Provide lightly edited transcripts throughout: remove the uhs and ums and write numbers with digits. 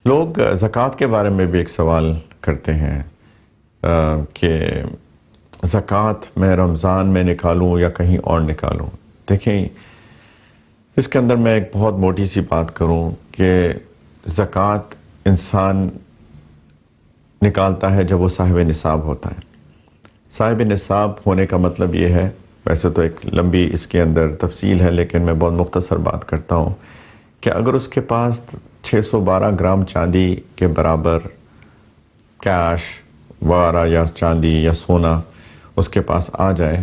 لوگ زکوٰۃ کے بارے میں بھی ایک سوال کرتے ہیں کہ زکوٰۃ میں رمضان میں نکالوں یا کہیں اور نکالوں. دیکھیں، اس کے اندر میں ایک بہت موٹی سی بات کروں کہ زکوٰۃ انسان نکالتا ہے جب وہ صاحب نصاب ہوتا ہے. صاحب نصاب ہونے کا مطلب یہ ہے، ویسے تو ایک لمبی اس کے اندر تفصیل ہے لیکن میں بہت مختصر بات کرتا ہوں، کہ اگر اس کے پاس 612 گرام چاندی کے برابر کیش وغیرہ یا چاندی یا سونا اس کے پاس آ جائے،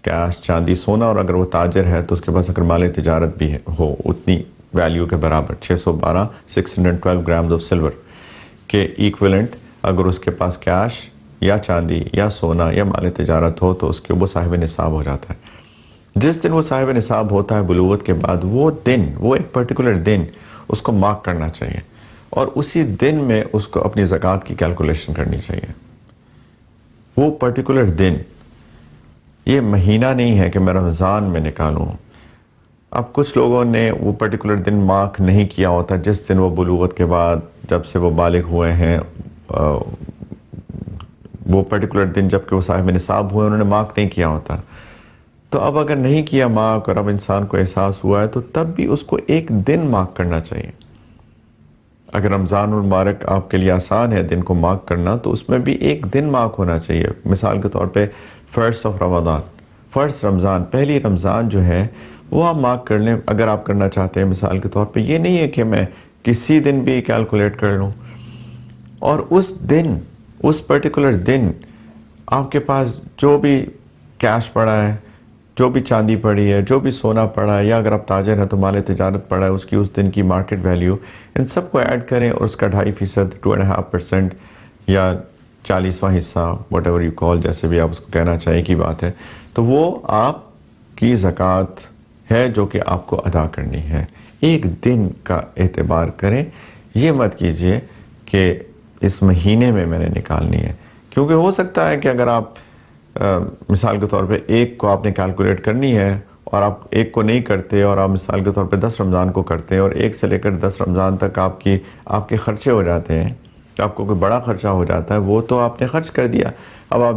کیش چاندی سونا، اور اگر وہ تاجر ہے تو اس کے پاس اگر مال تجارت بھی ہو اتنی ویلیو کے برابر 612 گرامز آف سلور کے ایکویلنٹ، اگر اس کے پاس کیش یا چاندی یا سونا یا مال تجارت ہو تو اس کے وہ صاحب نصاب ہو جاتا ہے. جس دن وہ صاحب نصاب ہوتا ہے بلوغت کے بعد، وہ دن، وہ ایک پرٹیکولر دن اس کو مارک کرنا چاہیے اور اسی دن میں اس کو اپنی زکوٰۃ کی کیلکولیشن کرنی چاہیے. وہ پرٹیکولر دن، یہ مہینہ نہیں ہے کہ میں رمضان میں نکالوں. اب کچھ لوگوں نے وہ پرٹیکولر دن مارک نہیں کیا ہوتا، جس دن وہ بلوغت کے بعد جب سے وہ بالغ ہوئے ہیں، وہ پرٹیکولر دن جب کہ وہ صاحب نصاب ہوئے انہوں نے مارک نہیں کیا ہوتا. تو اب اگر نہیں کیا مارک اور اب انسان کو احساس ہوا ہے تو تب بھی اس کو ایک دن مارک کرنا چاہیے. اگر رمضان المبارک آپ کے لیے آسان ہے دن کو مارک کرنا، تو اس میں بھی ایک دن مارک ہونا چاہیے. مثال کے طور پہ فرسٹ آف رمضان، فرسٹ رمضان، پہلی رمضان جو ہے وہ آپ مارک کر لیں اگر آپ کرنا چاہتے ہیں. مثال کے طور پہ یہ نہیں ہے کہ میں کسی دن بھی کیلکولیٹ کر لوں، اور اس دن، اس پرٹیکولر دن آپ کے پاس جو بھی کیش پڑا ہے، جو بھی چاندی پڑی ہے، جو بھی سونا پڑا ہے، یا اگر آپ تاجر ہیں تو مال تجارت پڑا ہے، اس کی اس دن کی مارکیٹ ویلیو، ان سب کو ایڈ کریں اور اس کا 2.5%، 2.5% یا 40واں حصہ، واٹ ایور یو کال، جیسے بھی آپ اس کو کہنا چاہیں کی بات ہے، تو وہ آپ کی زکوٰۃ ہے جو کہ آپ کو ادا کرنی ہے. ایک دن کا اعتبار کریں، یہ مت کیجئے کہ اس مہینے میں نے نکالنی ہے. کیونکہ ہو سکتا ہے کہ اگر آپ مثال کے طور پہ ایک کو آپ نے کیلکولیٹ کرنی ہے اور آپ ایک کو نہیں کرتے، اور آپ مثال کے طور پہ 10 رمضان کو کرتے ہیں اور ایک سے لے کر 10 رمضان تک آپ کے خرچے ہو جاتے ہیں، آپ کو کوئی بڑا خرچہ ہو جاتا ہے، وہ تو آپ نے خرچ کر دیا. اب آپ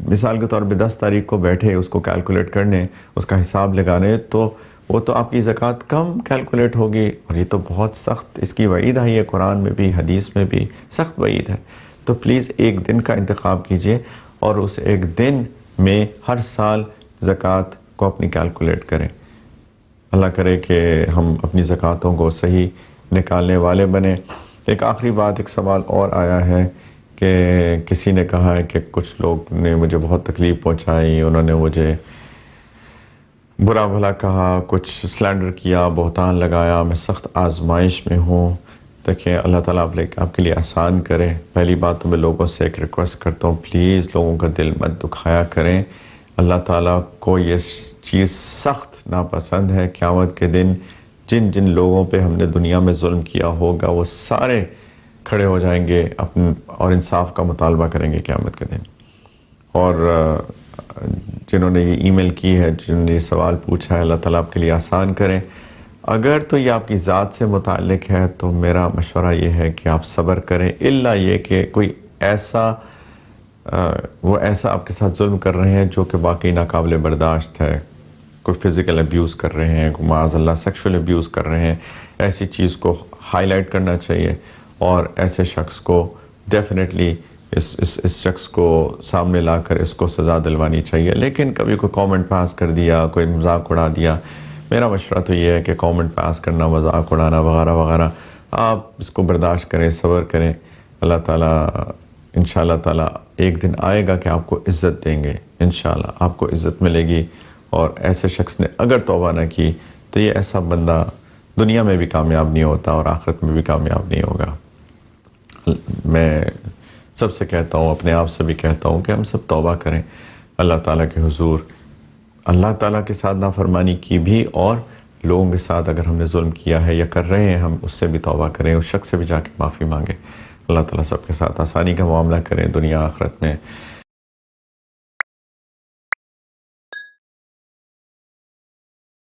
مثال کے طور پہ 10 تاریخ کو بیٹھے اس کو کیلکولیٹ کرنے، اس کا حساب لگانے، تو وہ تو آپ کی زکوٰۃ کم کیلکولیٹ ہوگی. اور یہ تو بہت سخت اس کی وعید آئی ہے، قرآن میں بھی حدیث میں بھی سخت وعید ہے. تو پلیز ایک دن کا انتخاب کیجئے اور اس ایک دن میں ہر سال زکوٰۃ کو اپنی کیلکولیٹ کریں. اللہ کرے کہ ہم اپنی زکوٰۃوں کو صحیح نکالنے والے بنیں. ایک آخری بات، ایک سوال اور آیا ہے کہ کسی نے کہا ہے کہ کچھ لوگ نے مجھے بہت تکلیف پہنچائی، انہوں نے مجھے برا بھلا کہا، کچھ سلینڈر کیا، بہتان لگایا، میں سخت آزمائش میں ہوں. دیکھیں، اللہ تعالیٰ آپ کے لیے آسان کرے. پہلی بات تو میں لوگوں سے ایک ریکویسٹ کرتا ہوں، پلیز لوگوں کا دل مت دکھایا کریں. اللہ تعالیٰ کو یہ چیز سخت ناپسند ہے. قیامت کے دن جن جن لوگوں پہ ہم نے دنیا میں ظلم کیا ہوگا وہ سارے کھڑے ہو جائیں گے اور انصاف کا مطالبہ کریں گے قیامت کے دن. اور جنہوں نے یہ ای میل کی ہے، جنہوں نے یہ سوال پوچھا ہے، اللہ تعالیٰ آپ کے لیے آسان کریں. اگر تو یہ آپ کی ذات سے متعلق ہے تو میرا مشورہ یہ ہے کہ آپ صبر کریں، الا یہ کہ کوئی وہ ایسا آپ کے ساتھ ظلم کر رہے ہیں جو کہ واقعی ناقابل برداشت ہے. کوئی فزیکل ابیوز کر رہے ہیں، کوئی معاذ اللہ سیکشول ابیوز کر رہے ہیں، ایسی چیز کو ہائی لائٹ کرنا چاہیے اور ایسے شخص کو ڈیفینیٹلی اس شخص کو سامنے لا کر اس کو سزا دلوانی چاہیے. لیکن کبھی کوئی کامنٹ پاس کر دیا، کوئی مذاق اڑا دیا، میرا مشورہ تو یہ ہے کہ کامنٹ پاس کرنا، مذاق اڑانا وغیرہ وغیرہ، آپ اس کو برداشت کریں، صبر کریں. اللہ تعالیٰ انشاءاللہ تعالیٰ ایک دن آئے گا کہ آپ کو عزت دیں گے، انشاءاللہ آپ کو عزت ملے گی. اور ایسے شخص نے اگر توبہ نہ کی تو یہ ایسا بندہ دنیا میں بھی کامیاب نہیں ہوتا اور آخرت میں بھی کامیاب نہیں ہوگا. میں سب سے کہتا ہوں، اپنے آپ سے بھی کہتا ہوں کہ ہم سب توبہ کریں اللہ تعالیٰ کے حضور. اللہ تعالیٰ کے ساتھ نافرمانی کی بھی، اور لوگوں کے ساتھ اگر ہم نے ظلم کیا ہے یا کر رہے ہیں ہم اس سے بھی توبہ کریں، اس شخص سے بھی جا کے معافی مانگیں. اللہ تعالیٰ سب کے ساتھ آسانی کا معاملہ کریں دنیا آخرت میں.